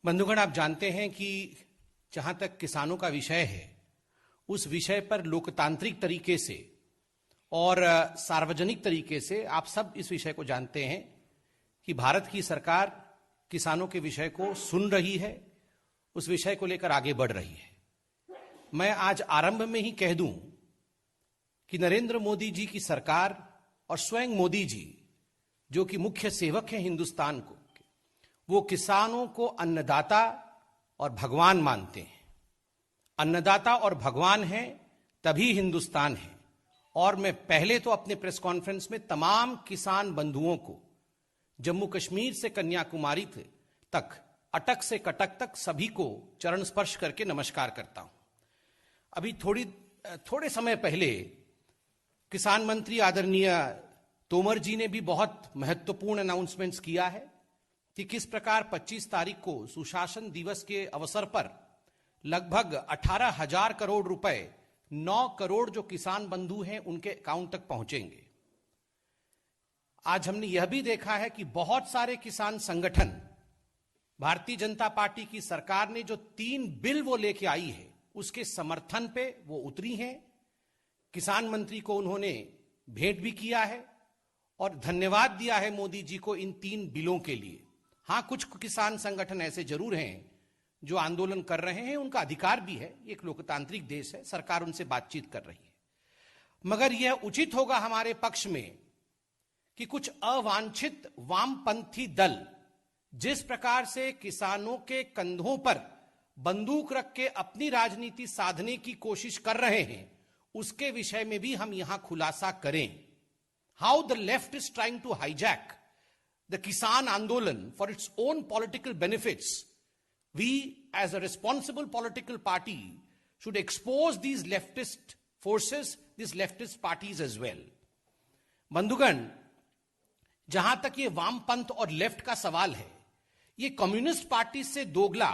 बंधुगण, आप जानते हैं कि जहां तक किसानों का विषय है, उस विषय पर लोकतांत्रिक तरीके से और सार्वजनिक तरीके से आप सब इस विषय को जानते हैं कि भारत की सरकार किसानों के विषय को सुन रही है, उस विषय को लेकर आगे बढ़ रही है। मैं आज आरंभ में ही कह दूं कि नरेंद्र मोदी जी की सरकार और स्वयं मोदी जी, जो कि मुख्य सेवक हैं हिंदुस्तान को, वो किसानों को अन्नदाता और भगवान मानते हैं। अन्नदाता और भगवान हैं तभी हिंदुस्तान है। और मैं पहले तो अपने प्रेस कॉन्फ्रेंस में तमाम किसान बंधुओं को जम्मू कश्मीर से कन्याकुमारी तक, अटक से कटक तक सभी को चरण स्पर्श करके नमस्कार करता हूं। अभी थोड़े समय पहले किसान मंत्री आदरणीय तोमर जी ने भी बहुत महत्वपूर्ण अनाउंसमेंट्स किया है कि किस प्रकार 25 तारीख को सुशासन दिवस के अवसर पर लगभग 18,000 करोड़ रुपए, 9 करोड़ जो किसान बंधु हैं उनके अकाउंट तक पहुंचेंगे। आज हमने यह भी देखा है कि बहुत सारे किसान संगठन भारतीय जनता पार्टी की सरकार ने जो 3 बिल वो लेके आई है उसके समर्थन पे वो उतरी हैं। किसान मंत्री को उन्होंने भेंट भी किया है और धन्यवाद दिया है मोदी जी को इन 3 बिलों के लिए। हां, कुछ किसान संगठन ऐसे जरूर हैं जो आंदोलन कर रहे हैं, उनका अधिकार भी है, एक लोकतांत्रिक देश है, सरकार उनसे बातचीत कर रही है। मगर यह उचित होगा हमारे पक्ष में कि कुछ अवांछित वामपंथी दल जिस प्रकार से किसानों के कंधों पर बंदूक रख के अपनी राजनीति साधने की कोशिश कर रहे हैं, उसके विषय में भी हम यहां खुलासा करें। How the left is trying to hijack the kisan andolan for its own political benefits. We, as a responsible political party, should expose these leftist forces, these leftist parties as well. बंधुगण, जहां तक ये वामपंथ और लेफ्ट का सवाल है, ये कम्युनिस्ट पार्टी से दोगला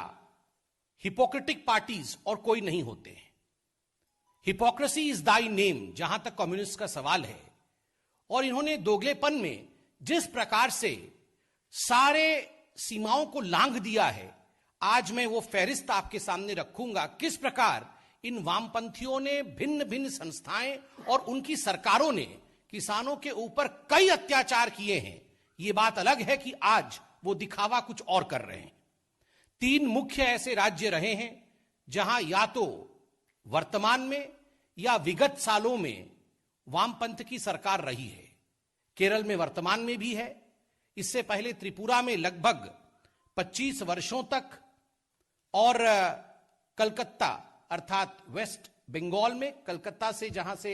हिपोक्रेटिक पार्टीज और कोई नहीं होते हैं। हिपोक्रेसी इज दाई नेम, जहां तक कम्युनिस्ट का सवाल है। और इन्होंने दोगलेपन में जिस प्रकार से सारे सीमाओं को लांघ दिया है, आज मैं वो फहरिस्त आपके सामने रखूंगा किस प्रकार इन वामपंथियों ने, भिन्न भिन्न संस्थाएं और उनकी सरकारों ने किसानों के ऊपर कई अत्याचार किए हैं। ये बात अलग है कि आज वो दिखावा कुछ और कर रहे हैं। 3 मुख्य ऐसे राज्य रहे हैं जहां या तो वर्तमान में या विगत सालों में वामपंथ की सरकार रही है। केरल में वर्तमान में भी है, इससे पहले त्रिपुरा में लगभग 25 वर्षों तक, और कलकत्ता अर्थात वेस्ट बंगाल में, कलकत्ता से जहां से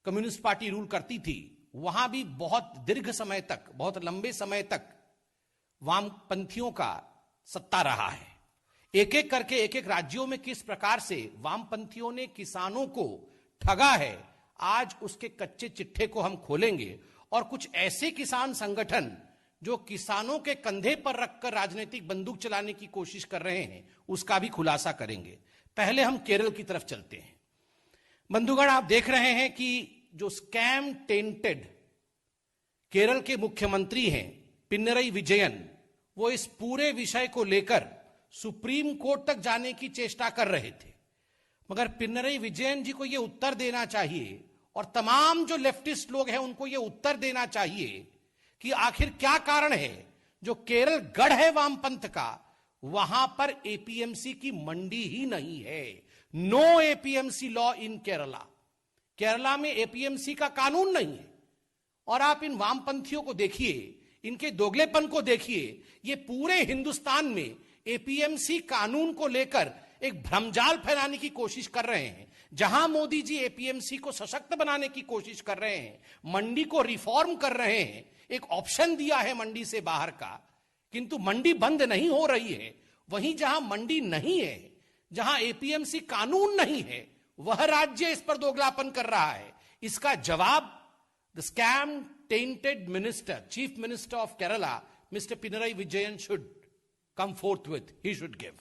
कम्युनिस्ट पार्टी रूल करती थी, वहां भी बहुत दीर्घ समय तक, बहुत लंबे समय तक वामपंथियों का सत्ता रहा है। एक एक करके एक एक राज्यों में किस प्रकार से वामपंथियों ने किसानों को ठगा है, आज उसके कच्चे चिट्ठे को हम खोलेंगे। और कुछ ऐसे किसान संगठन जो किसानों के कंधे पर रखकर राजनीतिक बंदूक चलाने की कोशिश कर रहे हैं, उसका भी खुलासा करेंगे। पहले हम केरल की तरफ चलते हैं। बंधुगण, आप देख रहे हैं कि जो स्कैम टेंटेड केरल के मुख्यमंत्री हैं पिनरई विजयन, वो इस पूरे विषय को लेकर सुप्रीम कोर्ट तक जाने की चेष्टा कर रहे थे। मगर पिनरई विजयन जी को यह उत्तर देना चाहिए, और तमाम जो लेफ्टिस्ट लोग हैं उनको यह उत्तर देना चाहिए कि आखिर क्या कारण है जो केरल गढ़ है वामपंथ का, वहां पर एपीएमसी की मंडी ही नहीं है। No APMC law in Kerala. Kerala में एपीएमसी का कानून नहीं है। और आप इन वामपंथियों को देखिए, इनके दोगलेपन को देखिए। ये पूरे हिंदुस्तान में एपीएमसी कानून को लेकर एक भ्रमजाल फैलाने की कोशिश कर रहे हैं। जहां मोदी जी एपीएमसी को सशक्त बनाने की कोशिश कर रहे हैं, मंडी को रिफॉर्म कर रहे हैं, एक ऑप्शन दिया है मंडी से बाहर का, किंतु मंडी बंद नहीं हो रही है। वहीं जहां मंडी नहीं है, जहां एपीएमसी कानून नहीं है, वह राज्य इस पर दोगलापन कर रहा है। इसका जवाब the scam tainted minister, chief minister of Kerala, mister Pinarayi Vijayan should come forth with, he should give.